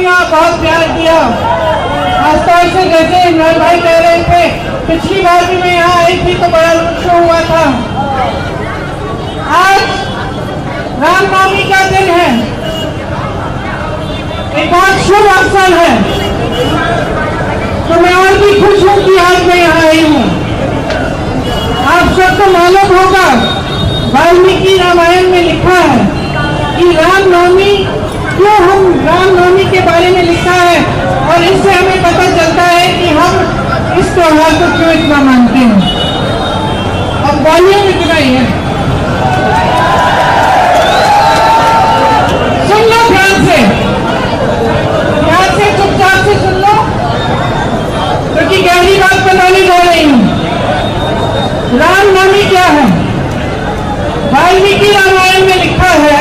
सुना, बहुत प्यार दिया। खासतौर से जैसे इमरान भाई कह रहे थे, पिछली बार भी मैं यहाँ आई थी तो बड़ा शो हुआ था। आज रामनवमी का दिन है, एक बहुत शुभ अवसर है, तो मैं और भी खुश हूँ कि आज मैं यहाँ आई हूँ। आप सबको मालूम होगा, वाल्मीकि रामायण में लिखा है कि रामनवमी क्यों, हम रामनवमी के बारे में लिखा है और इससे हमें पता चलता है कि हम इस त्योहार को क्यों इतना मानते हैं। अब वॉल्यूम इतना ही है, सुन लो ध्यान से चुपचाप से सुन लो, क्योंकि गहरी बात बताने जा रही हूँ। रामनवमी क्या है? वाल्मीकि रामायण में लिखा है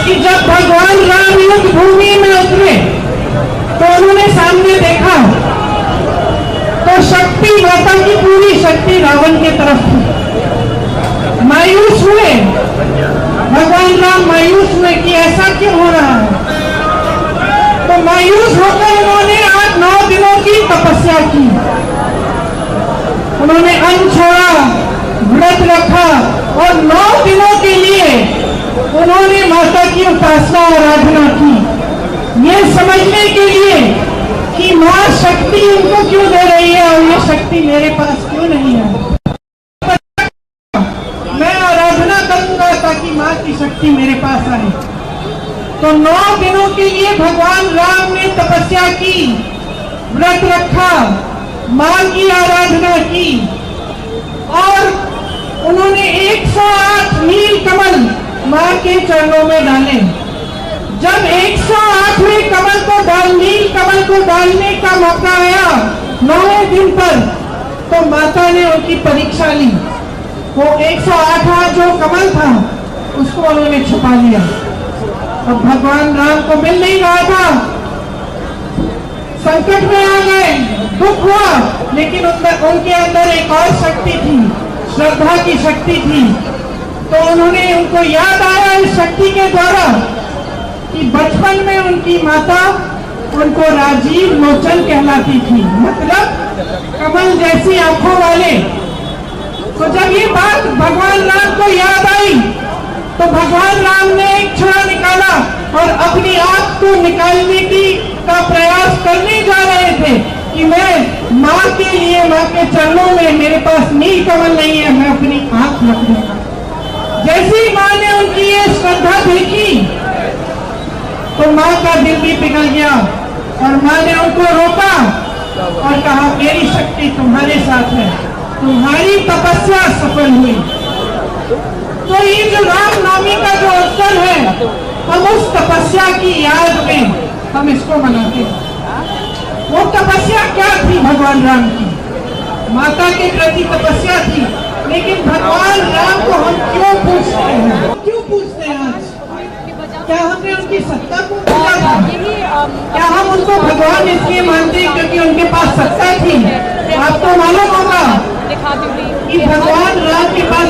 कि जब भगवान राम युद्ध भूमि में उतरे तो उन्होंने सामने देखा तो शक्ति, माता की पूरी शक्ति रावण की तरफ थी। मायूस हुए भगवान राम, मायूस हुए कि ऐसा क्यों हो रहा है। तो मायूस होकर उन्होंने 8-9 दिनों की तपस्या की। उन्होंने अन्न छोड़ा, व्रत रखा और 9 दिनों के लिए उन्होंने माता की उपासना और आराधना की, ये समझने के लिए कि माँ शक्ति उनको क्यों दे रही है और ये शक्ति मेरे पास क्यों नहीं है। मैं आराधना करूंगा ताकि माँ की शक्ति मेरे पास आए। तो 9 दिनों के लिए भगवान राम ने तपस्या की, व्रत रखा, माँ की आराधना की और उन्होंने 108 नील कमल माँ के चरणों में डाले। जब 108वें कमल को नील कमल को डालने का मौका आया 9वें दिन पर, तो माता ने उनकी परीक्षा ली। वो 108वां जो कमल था उसको उन्होंने छुपा लिया। अब भगवान राम को मिल नहीं रहा था, संकट में आ गए, दुख हुआ, लेकिन उनके अंदर एक और शक्ति थी, श्रद्धा की शक्ति थी। तो उन्होंने, उनको याद आया इस शक्ति के द्वारा कि बचपन में उनकी माता उनको राजीव लोचन कहलाती थी, मतलब कमल जैसी आंखों वाले। तो जब ये बात भगवान राम को याद आई तो भगवान राम ने एक छुरा निकाला और अपनी आंख को निकालने का प्रयास करने जा रहे थे कि मैं माँ के लिए, माँ के चरणों में मेरे पास नील कमल नहीं है, मैं अपनी आंख रख दूंगा। जैसी माँ ने उनकी ये श्रद्धा देखी तो माँ का दिल भी पिघल गया और माँ ने उनको रोका और कहा, मेरी शक्ति तुम्हारे साथ है, तुम्हारी तपस्या सफल हुई। तो ये जो रामनवमी का जो अवसर है, हम उस तपस्या की याद में हम इसको मनाते हैं। वो तपस्या क्या थी भगवान राम की? माता के प्रति तपस्या थी, लेकिन भगवान राम को हम क्यों पूछते हैं? क्यों पूछते हैं आज? क्या हमने उनकी सत्ता को पूछा था? क्या हम उनको भगवान इसलिए मानते हैं क्योंकि उनके पास सत्ता थी? आपको मालूम होगा कि भगवान राम के पास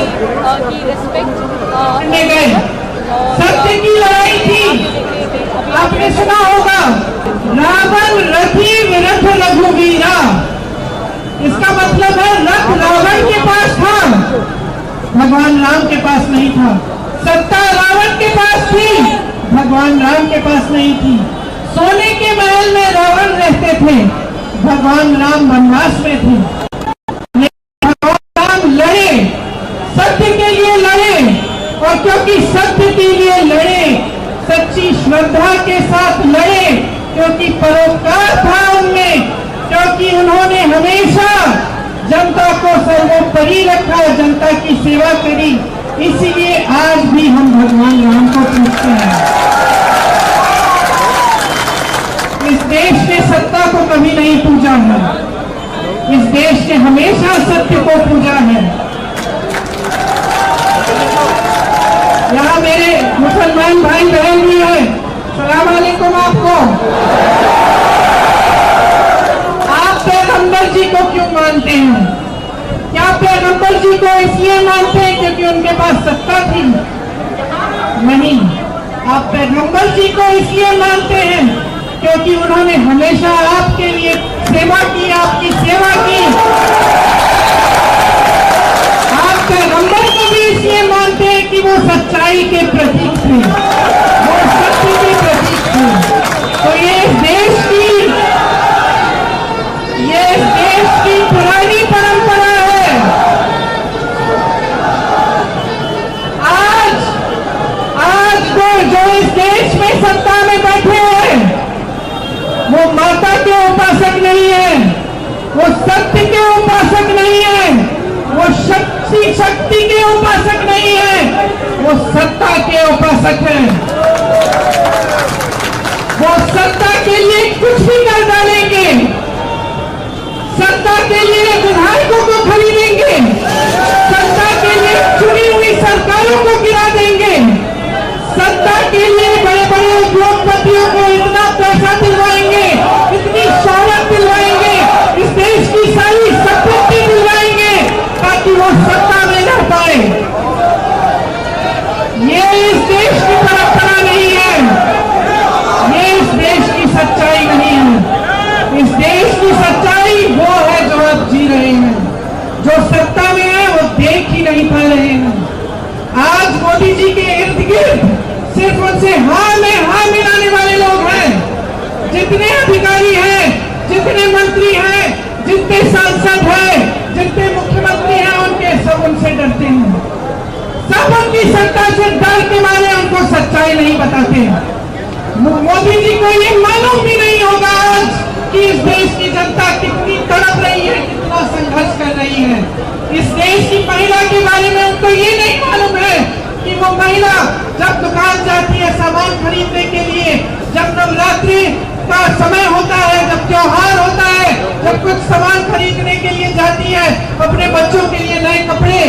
गए, सत्य की लड़ाई थी। आपने सुना होगा, रावण रथी विरथ रघुवीरा। इसका मतलब है रथ रावण के पास था, भगवान राम के पास नहीं था। सत्ता रावण के पास थी, भगवान राम के पास नहीं थी। सोने के महल में रावण रहते थे, भगवान राम वनवास में थे। भगवान राम लड़े, सत्य के लिए लड़े, और क्योंकि सत्य के लिए लड़े, सच्ची श्रद्धा के साथ लड़े, क्योंकि परोपकार था उनमें, क्योंकि उन्होंने हमेशा जनता को सर्वोपरि रखा, जनता की सेवा करी। इसीलिए आज भी हम भगवान राम को पूछते हैं। इस देश ने सत्ता को कभी नहीं पूजा है, इस देश ने हमेशा सत्य को पूजा है। यहाँ मेरे मुसलमान भाई बहन भी है, सलाम अलैकुम आपको। आप पैगंबर जी को क्यों मानते हैं? क्या पैगंबर जी को इसलिए मानते हैं क्योंकि उनके पास सत्ता थी? नहीं, आप पैगंबर जी को इसलिए मानते हैं क्योंकि उन्होंने हमेशा आपके लिए सेवा की, आपकी सेवा की। आप पैगंबर को भी इसलिए मानते हैं कि वो सच्चाई के प्रतीक थे, वो सत्य के प्रतीक थे। तो ये देश की पुरानी परंपरा है। आज तो जो इस देश में सत्ता में बैठे हैं वो माता के उपासक नहीं है, वो सत्य के उपासक नहीं है, वो शक्ति के उपासक नहीं है, वो सत्ता के उपासक है। वो सत्ता के लिए कुछ भी कर डालेंगे, सत्ता के लिए विधायकों को खरीदेंगे, सत्ता के लिए चुनी हुई सरकारों को गिरा देंगे, सत्ता के लिए बड़े बड़े उद्योगपतियों को इतना पैसा दिलवाएंगे, इतनी शौहरत दिलवाएंगे, इस देश की सारी संपत्ति दिलवाएंगे ताकि वो सत्ता में रह पाए। ये इस देश की परंपरा नहीं है, ये इस देश की सच्चाई नहीं है। इस देश की सच्चाई वो है जो आप जी रहे हैं, जो सत्ता में है वो देख ही नहीं पा रहे हैं। आज मोदी जी के इर्द गिर्द सिर्फ उनसे हाँ में हाँ मिलाने वाले लोग हैं। जितने अधिकारी हैं, जितने मंत्री हैं, जितने सांसद हैं, जितने मुख्यमंत्री हैं, उनके सब उनसे डरते हैं। सब उनकी सत्ता से डर के मारे उनको सच्चाई नहीं बताते। मोदी जी को ये मालूम भी नहीं होगा आज कि इस देश की जनता कितनी तड़प रही है, कितना संघर्ष कर रही है। इस देश की महिला के बारे में उनको ये नहीं मालूम है कि वो महिला जब दुकान जाती है सामान खरीदने के लिए, जब नवरात्रि का समय होता है, जब त्योहार होता है, जब कुछ सामान खरीदने के लिए जाती है, अपने बच्चों के लिए नए कपड़े,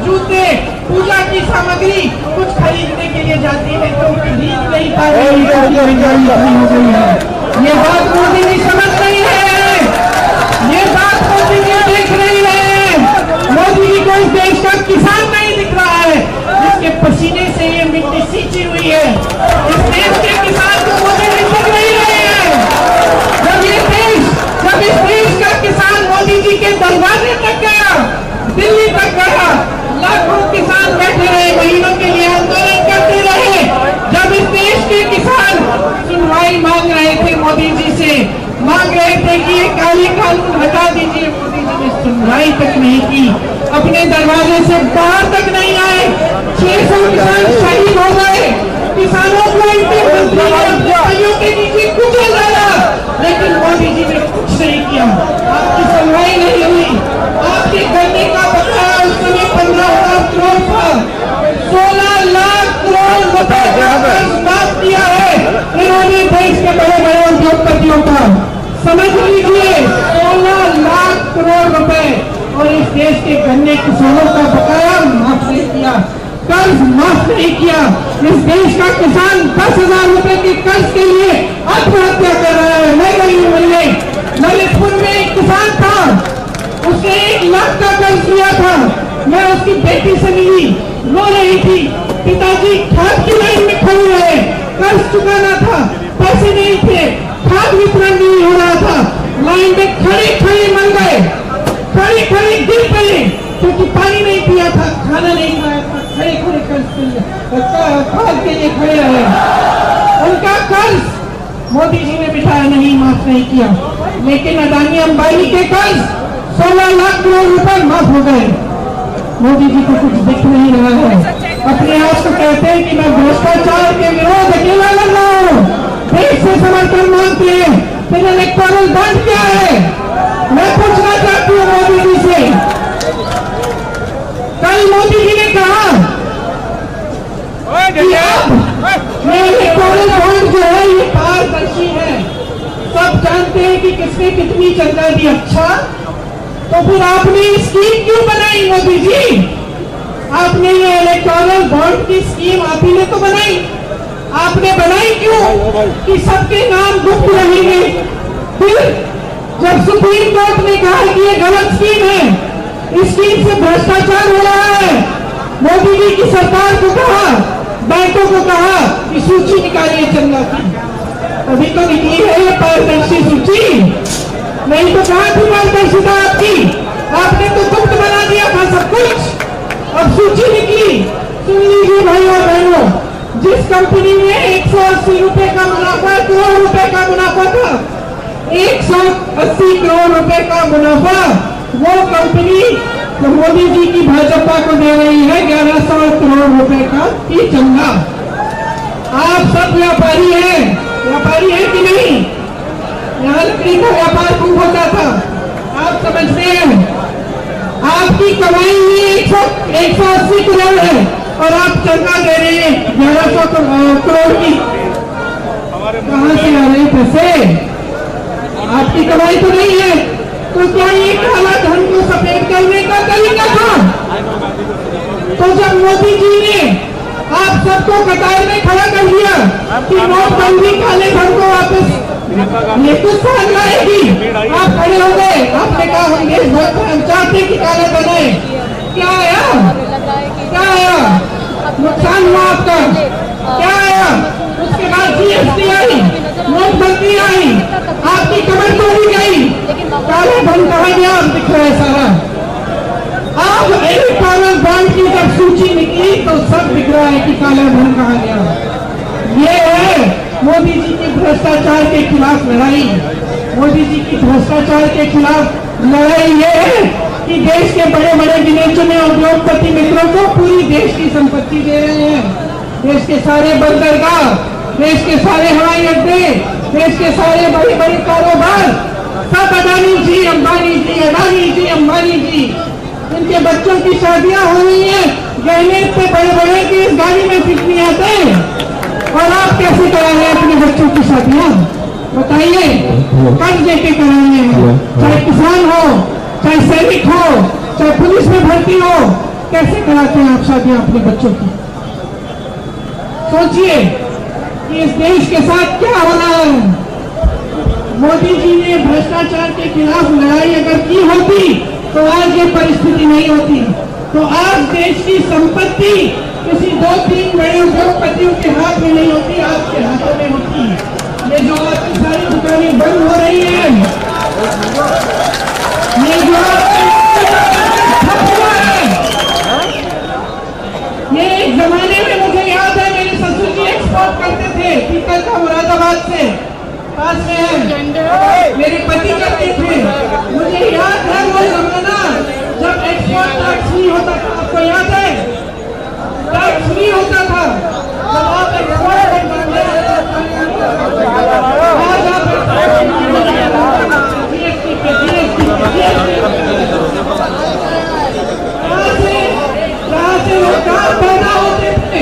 जूते, पूजा की सामग्री कुछ खरीदने के लिए जाती है तो खरीद नहीं पा रही है। ये बात मोदी जी समझ रही है, ये बात मोदी जी देख रही है। मोदी जी को इस देश का किसान नहीं दिख रहा है, जिसके पसीने से ये मिट्टी सींची हुई है। इस देश के किसान को मोदी जी दिख नहीं रहे हैं। जब इस देश का किसान मोदी जी के दरवाजे तक गया, दिल्ली तक गया, लाखों किसान बैठे रहे, महीनों के लिए आंदोलन करते रहे। जब इस देश के किसान सुनवाई मांग रहे थे मोदी जी से, मांग रहे थे कि ये काले कानून हटा दीजिए, मोदी जी ने सुनवाई तक नहीं की, अपने दरवाजे से बाहर तक नहीं आए। 600 किसान शहीद हो गए, किसानों को इनके मंत्रियों के नीचे कुचल डाला, लेकिन मोदी जी ने कुछ नहीं किया। आपकी सुनवाई नहीं हुई। आपके गन्ने का बकाया उस समय 15,000 करोड़ था, 16 लाख करोड़ रुपए का कर्ज माफ किया है इन्होंने देश के बड़े बड़े उद्योगपतियों का। समझ लीजिए, 16 लाख करोड़ रुपए, और इस देश के गन्ने किसानों का बकाया माफ नहीं किया, कर्ज माफ नहीं किया। इस देश का किसान 10,000 रुपए के कर्ज के लिए आत्महत्या कर रहा है। मैं गई मिलने ललितपुर में एक किसान था, उसने 1 लाख का कर्ज लिया था। मैं उसकी बेटी से मिली, रो रही थी, पिताजी खाद की लाइन में खड़े रहे, कर्ज चुकाना था, पैसे नहीं थे, खाद वितरण नहीं हो रहा था, लाइन में खड़े खड़े मर गए, खड़े खड़े गिर पड़े क्योंकि पानी नहीं पिया था, खाना नहीं खाया था, खड़े खड़े खाद के लिए खड़े रहे। उनका कर्ज मोदी जी ने बिठाया नहीं, माफ नहीं किया, लेकिन अदानी अंबानी के कर्ज 16 लाख करोड़ रुपए माफ हो गए। मोदी जी को कुछ दिख नहीं रहा है। अपने आप को कहते हैं कि मैं भ्रष्टाचार के विरोध अकेला लड़ रहा हूँ, देश से समर्थन मांगते हैं, फिर इलेक्टोरल बॉन्ड क्या है? मैं पूछना चाहती हूँ मोदी जी से। कल मोदी जी ने कहा कि अब ये इलेक्टोरल बॉन्ड जो है ये पारदर्शी है, सब जानते हैं कि किसने कितनी चंदा दी। अच्छा, तो फिर आपने स्कीम क्यों बनाई मोदी जी? आपने ये इलेक्टोरल बॉन्ड की स्कीम आप ही ने तो बनाई। आपने बनाई क्यों? कि सबके नाम गुप्त रहेंगे। फिर जब सुप्रीम कोर्ट ने कहा कि ये गलत स्कीम है, इस स्कीम से भ्रष्टाचार हो रहा है, मोदी जी की सरकार को कहा, बैंकों को कहा कि सूची निकालिए चंदा की। अभी तो निकली है ये पारदर्शी सूची, नहीं तो कहाँ थी पारदर्शिता आपकी? आपने तो गुप्त बना दिया था सब कुछ। अब सूची निकली, सुन लीजिए भाई और बहनों, जिस कंपनी में 180 रुपए का मुनाफा, करोड़ रुपए का मुनाफा था, 180 करोड़ रुपए का मुनाफा, वो कंपनी तो मोदी जी की भाजपा को दे रही है 1100 करोड़ रुपए का की चंदा। आप सब व्यापारी हैं, व्यापारी है कि नहीं? यहाँ लकड़ी का व्यापार खूब होता था, आप समझते हैं। आपकी कमाई ही 180 करोड़ है और आप चंदा दे रहे हैं 1100 करोड़ की। कहाँ से आ रहे पैसे? आपकी कमाई तो नहीं है, तो क्या ये काला धन को सफेद करने का तरीका था? तो जब मोदी जी ने आप सबको कतार में खड़ा कर दिया कि नोटबंदी काले धन को वापस ये कुछ साल लाएगी, आप खड़े हो गए, आपने कहा हम देश भर चाहते कि काला धन है। क्या आया? क्या आया? नुकसान हुआ आपका? क्या आया? उसके बाद जीएसटी आई, नोटबंदी आई, आपकी कमर तोड़ी गई, काला धन कहाँ गया? अब दिख रहा है सारा। अब इलेक्टोरल बॉन्ड की जब सूची निकली तो सब दिख रहा है कि काला धन कहाँ गया। ये है मोदी जी की भ्रष्टाचार के खिलाफ लड़ाई। मोदी जी की भ्रष्टाचार के खिलाफ लड़ाई ये है कि देश के बड़े बड़े गिने चुने उद्योगपति मित्रों को पूरी देश की संपत्ति दे रहे हैं। देश के सारे बंदरगाह, देश के सारे हवाई अड्डे, देश के सारे बड़े बड़े कारोबार सब अडानी जी, अंबानी जी, अडानी जी, अंबानी जी। इनके बच्चों की शादियां हो रही है, गहने इतने बड़े बड़े कि इस गाड़ी में फिट नहीं आते। और आप कैसे करा रहे हैं अपने बच्चों की शादियां? बताइए, कर्ज देके करा रहे हैं। चाहे किसान हो, चाहे सैनिक हो, चाहे पुलिस में भर्ती हो, कैसे कराते हैं आप शादियां अपने बच्चों की? सोचिए कि इस देश के साथ क्या हो रहा है। मोदी जी ने भ्रष्टाचार के खिलाफ लड़ाई अगर की होती तो आज ये परिस्थिति नहीं होती। तो आज देश की संपत्ति किसी 2-3 बड़े उद्योगपतियों के हाथ में नहीं होती, आपके हाथों में होती। ये जो आपकी सारी दुकानें बंद हो रही हैं, ये जो ये एक जमाने में मुझे याद है मेरे ससुर जी एक्सपोर्ट करते थे पीतल का, मुरादाबाद से पास में है, मेरे पति करते थे। मुझे याद है वो जमाना जब एक्सपोर्ट टैक्स नहीं होता था। आपको याद है? टैक्स नहीं होता था जब आप एक्सपोर्ट करते रोजगार पैदा होते थे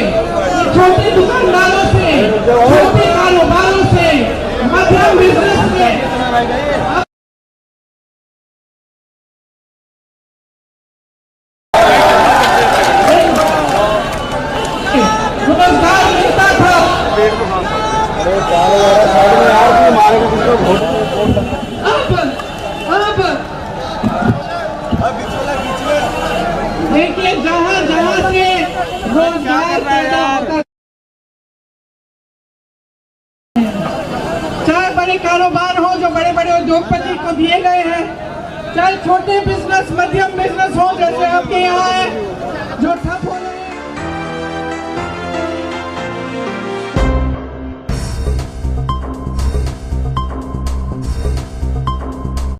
छोटे दुकानदारों से, छोटे कारोबारों से, मध्यम बिजनेस से। रोजगार मिलता था। देखिए जहाँ जहाँ से रोजगार पैदा होता, चाहे बड़े कारोबार हो जो बड़े बड़े उद्योगपति को दिए गए हैं, चाहे छोटे बिजनेस, मध्यम बिजनेस हो जैसे आपके यहाँ है, जो